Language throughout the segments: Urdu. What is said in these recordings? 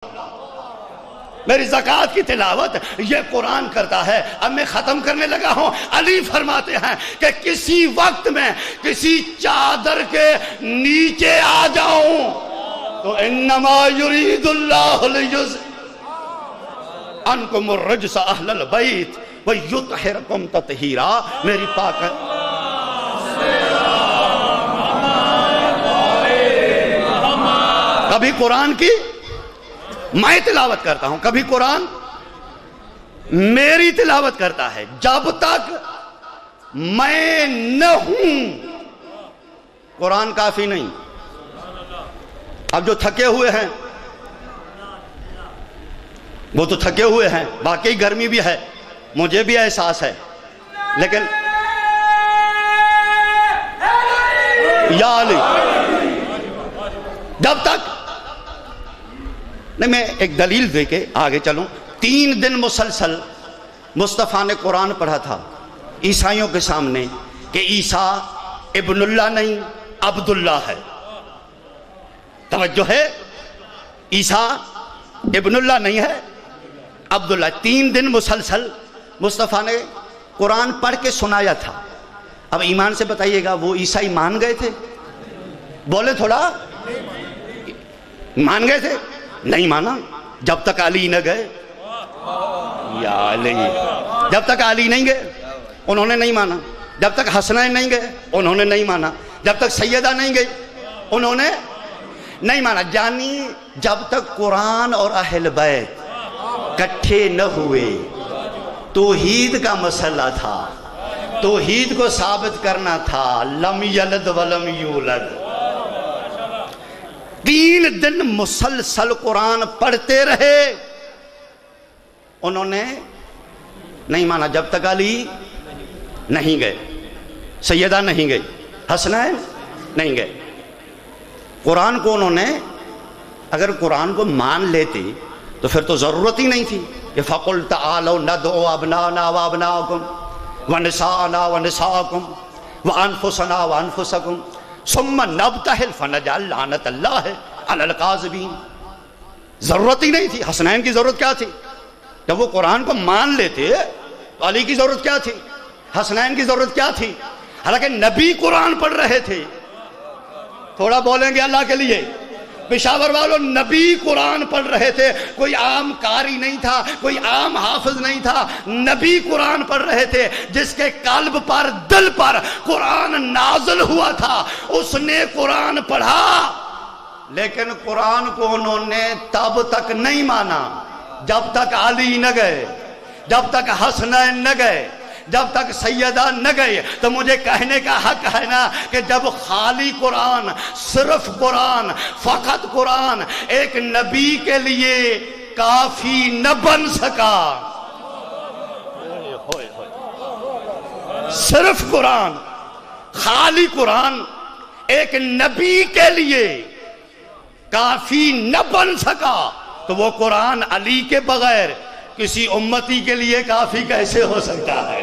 میری زکوٰۃ کی تلاوت یہ قرآن کرتا ہے۔ اب میں ختم کرنے لگا ہوں۔ علی فرماتے ہیں کہ کسی وقت میں کسی چادر کے نیچے آ جاؤں تو انما یرید اللہ لیذہب عنکم الرجس اہل البیت ویطہرکم تطہیرا۔ میری پاک کبھی قرآن کی میں تلاوت کرتا ہوں، کبھی قرآن میری تلاوت کرتا ہے۔ جب تک میں نہ ہوں قرآن کافی نہیں۔ اب جو تھکے ہوئے ہیں وہ تو تھکے ہوئے ہیں، باقی گرمی بھی ہے، مجھے بھی احساس ہے، لیکن یا علی جب تک نہیں، میں ایک دلیل دے کے آگے چلوں۔ 3 دن مسلسل مصطفیٰ نے قرآن پڑھا تھا عیسائیوں کے سامنے کہ عیسیٰ ابن اللہ نہیں عبداللہ ہے۔ توجہ ہے، عیسیٰ ابن اللہ نہیں ہے عبداللہ۔ 3 دن مسلسل مصطفیٰ نے قرآن پڑھ کے سنایا تھا۔ اب ایمان سے بتائیے گا وہ عیسائی مان گئے تھے؟ بولے تھوڑا، مان گئے تھے؟ نہیں مانا جب تک علی نہ گئے۔ یا علی، جب تک علی نہیں گئے انہوں نے نہیں مانا، جب تک حسنین نہیں گئے انہوں نے نہیں مانا، جب تک سیدہ نہیں گئی انہوں نے نہیں مانا۔ یعنی جب تک قرآن اور اہل بیت کٹھے نہ ہوئے، توحید کا مسئلہ تھا، توحید کو ثابت کرنا تھا، لم یلد ولم یولد۔ 3 دن مسلسل قرآن پڑھتے رہے، انہوں نے نہیں مانا جب تک علی نہیں گئے، سیدہ نہیں گئی، حسنین نہیں گئے۔ قرآن کو انہوں نے اگر قرآن کو مان لیتے تو پھر تو ضرورت ہی نہیں تھی کہ فَقُلْ تَعَالَوْا نَدْعُ أَبْنَاءَنَا وَأَبْنَاءَكُمْ وَنِسَاءَنَا وَنِسَاءَكُمْ وَأَنفُسَنَا وَأَنفُسَكُمْ ثُمَّ نَبْتَهِلْ فَنَجْعَلْ لَعْنَةَ اللَّهِ عَلَى الْكَاذِبِينَ۔ ضرورت ہی نہیں تھی۔ حسنین کی ضرورت کیا تھی؟ جب وہ قرآن کو مان لیتے تو علی کی ضرورت کیا تھی؟ حسنین کی ضرورت کیا تھی؟ حالانکہ نبی قرآن پڑھ رہے تھے۔ تھوڑا بولیں گے اللہ کے لیے؟ پشاور والوں، نبی قرآن پڑھ رہے تھے، کوئی عام قاری نہیں تھا، کوئی عام حافظ نہیں تھا، نبی قرآن پڑھ رہے تھے جس کے قلب پر، دل پر قرآن نازل ہوا تھا، اس نے قرآن پڑھا۔ لیکن قرآن کو انہوں نے تب تک نہیں مانا جب تک علی نہ گئے، جب تک حسنین نہ گئے، جب تک سیدہ نہ گئے۔ تو مجھے کہنے کا حق ہے نا کہ جب خالی قرآن، صرف قرآن، فقط قرآن ایک نبی کے لیے کافی نہ بن سکا، صرف قرآن، خالی قرآن ایک نبی کے لیے کافی نہ بن سکا تو وہ قرآن علی کے بغیر کسی امتی کے لیے کافی کیسے ہو سکتا ہے؟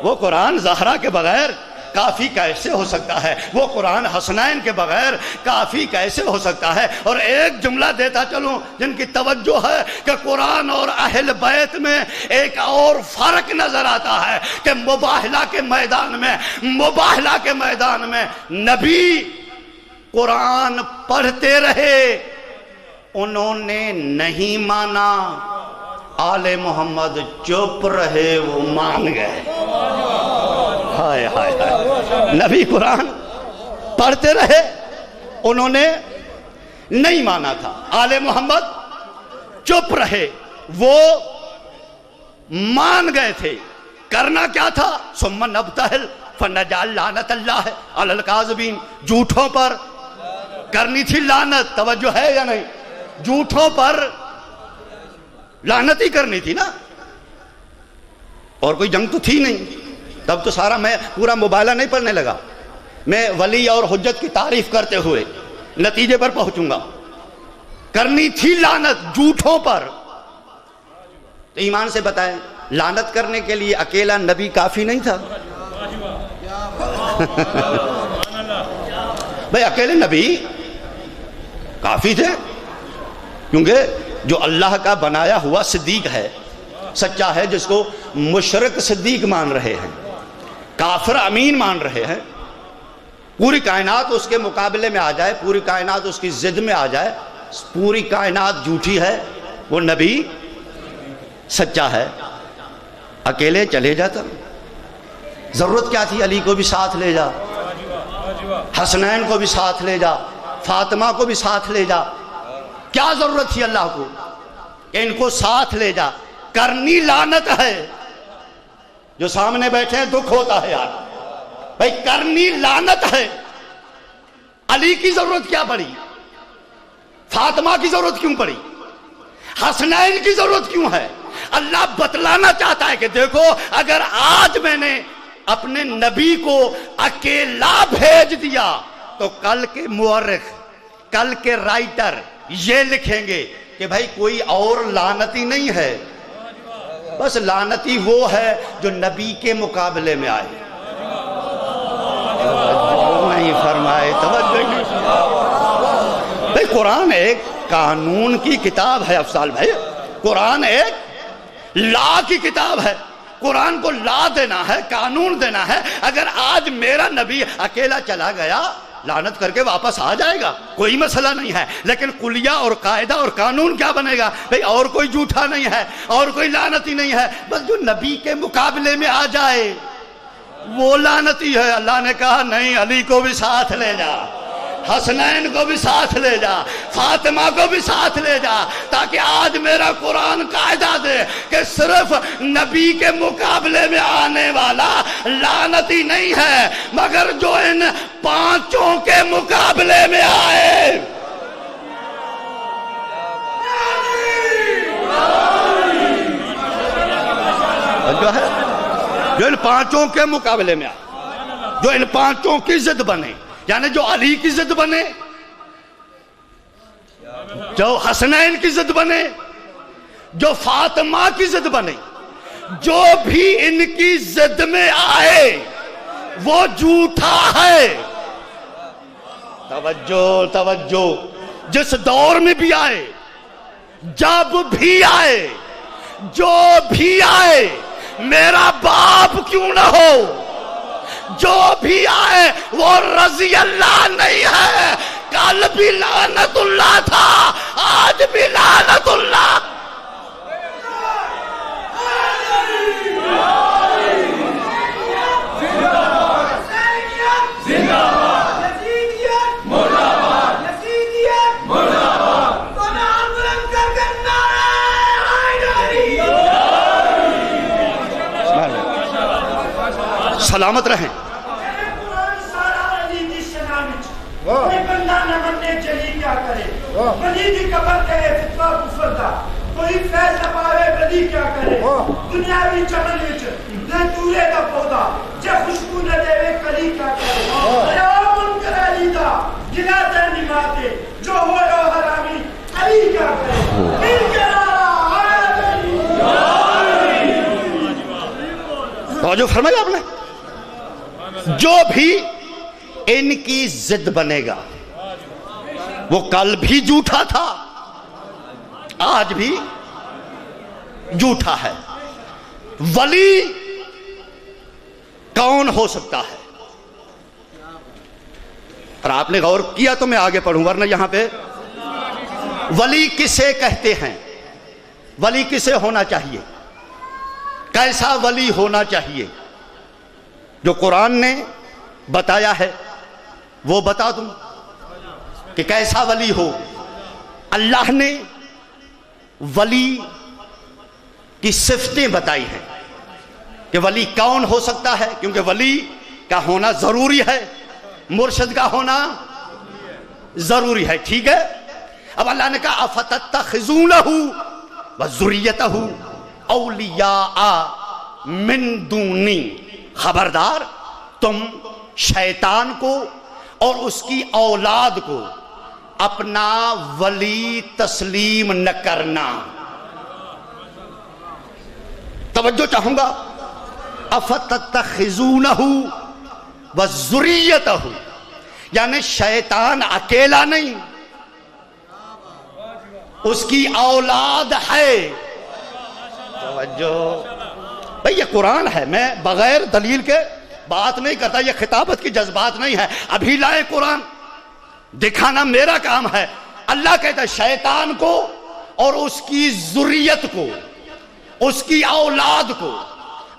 وہ قرآن زہرا کے بغیر کافی کیسے ہو سکتا ہے؟ وہ قرآن حسنین کے بغیر کافی کیسے ہو سکتا ہے؟ اور ایک جملہ دیتا چلوں جن کی توجہ ہے کہ قرآن اور اہل بیت میں ایک اور فرق نظر آتا ہے کہ مباہلہ کے میدان میں نبی قرآن پڑھتے رہے، انہوں نے نہیں مانا، آل محمد چپ رہے، وہ مان گئے۔ ہائے ہائے ہائے، نبی قرآن پڑھتے رہے، انہوں نے نہیں مانا تھا، آل محمد چپ رہے، وہ مان گئے تھے۔ کرنا کیا تھا؟ ثم نبتہل فنجعل لعنت اللہ علی الکاذبین۔ جھوٹوں پر کرنی تھی لعنت، توجہ ہے یا نہیں؟ جھوٹوں پر لعنت ہی کرنی تھی نا، اور کوئی جنگ تو تھی نہیں۔ تب تو سارا میں پورا مبالغہ نہیں پڑھنے لگا، میں ولی اور حجت کی تعریف کرتے ہوئے نتیجے پر پہنچوں گا۔ کرنی تھی لعنت جھوٹوں پر، تو ایمان سے بتائیں لعنت کرنے کے لیے اکیلا نبی کافی نہیں تھا؟ بھئی اکیلے نبی کافی تھے؟ کیونکہ جو اللہ کا بنایا ہوا صدیق ہے، سچا ہے، جس کو مشرک صدیق مان رہے ہیں، کافر امین مان رہے ہیں، پوری کائنات اس کے مقابلے میں آ جائے، پوری کائنات اس کی ضد میں آ جائے، پوری کائنات جھوٹی ہے، وہ نبی سچا ہے، اکیلے چلے جاتا۔ ضرورت کیا تھی علی کو بھی ساتھ لے جا، حسنین کو بھی ساتھ لے جا، فاطمہ کو بھی ساتھ لے جا، کیا ضرورت تھی اللہ کو کہ ان کو ساتھ لے جا؟ کرنی لعنت ہے، جو سامنے بیٹھے ہیں دکھ ہوتا ہے یار بھائی، کرنی لعنت ہے۔ علی کی ضرورت کیا پڑی؟ فاطمہ کی ضرورت کیوں پڑی؟ حسنین کی ضرورت کیوں ہے؟ اللہ بتلانا چاہتا ہے کہ دیکھو، اگر آج میں نے اپنے نبی کو اکیلا بھیج دیا تو کل کے مورخ، کل کے رائٹر یہ لکھیں گے کہ بھائی کوئی اور لعنتی نہیں ہے، بس لعنتی وہ ہے جو نبی کے مقابلے میں آئے۔ نہیں فرمائے، توجہ نہیں۔ بھائی قرآن ایک قانون کی کتاب ہے افضال بھائی، قرآن ایک لا کی کتاب ہے، قرآن کو لا دینا ہے، قانون دینا ہے۔ اگر آج میرا نبی اکیلا چلا گیا، لعنت کر کے واپس آ جائے گا، کوئی مسئلہ نہیں ہے، لیکن قلیہ اور قاعدہ اور قانون کیا بنے گا؟ بھئی اور کوئی جھوٹا نہیں ہے، اور کوئی لعنتی نہیں ہے، بس جو نبی کے مقابلے میں آ جائے وہ لعنتی ہے۔ اللہ نے کہا نہیں، علی کو بھی ساتھ لے جا، حسنین کو بھی ساتھ لے جا، فاطمہ کو بھی ساتھ لے جا، تاکہ آج میرا قرآن قاعدہ دے کہ صرف نبی کے مقابلے میں آنے والا لعنتی نہیں ہے، مگر جو ان پانچوں کے مقابلے میں آئے۔ جو ان پانچوں کے مقابلے میں آئے، جو ان پانچوں کی ضد بنے، یعنی جو علی کی ضد بنے، جو حسنین کی ضد بنے، جو فاطمہ کی ضد بنے، جو بھی ان کی ضد میں آئے وہ جھوٹا ہے۔ توجہ توجہ، جس دور میں بھی آئے، جب بھی آئے، جو بھی آئے، میرا باپ کیوں نہ ہو، جو بھی آئے وہ رضی اللہ نہیں ہے۔ کل بھی لعنت اللہ تھا، آج بھی لعنت اللہ۔ سلامت رہیں۔ کوئی بندہ نہ مننے چلی کیا کرے، بلی دی قبر کہے فتوہ کفر دا، کوئی فیض نہ پاوے بلی کیا کرے، دنیاوی چمن وچ نہ تورے دا پودا، جے خوشبو نہ دے کلی کیا کرے، یا منکر علی دا گلا تے نماتے، جو ہوئے او حرامی علی کیا کرے، مل کے نعرہ علی۔ توجہ فرمایا آپ نے؟ جو بھی ان کی ضد بنے گا وہ کل بھی جھوٹا تھا، آج بھی جھوٹا ہے۔ ولی کون ہو سکتا ہے؟ اور آپ نے غور کیا تو میں آگے پڑھوں، ورنہ یہاں پہ ولی کسے کہتے ہیں، ولی کسے ہونا چاہیے، کیسا ولی ہونا چاہیے؟ جو قرآن نے بتایا ہے وہ بتا دوں کہ کیسا ولی ہو۔ اللہ نے ولی کی صفتیں بتائی ہیں کہ ولی کون ہو سکتا ہے، کیونکہ ولی کا ہونا ضروری ہے، مرشد کا ہونا ضروری ہے، ٹھیک ہے۔ اب اللہ نے کہا اَفَتَتَّخِذُونَهُ وَذُرِّيَّتَهُ أَوْلِيَاءَ مِن دُونِي، خبردار تم شیطان کو اور اس کی اولاد کو اپنا ولی تسلیم نہ کرنا۔ توجہ چاہوں گا، افتتخذونہ وذریتہ، یعنی شیطان اکیلا نہیں، اس کی اولاد ہے. توجہ بھئی، یہ قرآن ہے، میں بغیر دلیل کے بات نہیں کرتا، یہ خطابت کی جذبات نہیں ہے. ابھی لائے قرآن، دکھانا میرا کام ہے. اللہ کہتا ہے شیطان کو اور اس کی ذریت کو، اس کی اولاد کو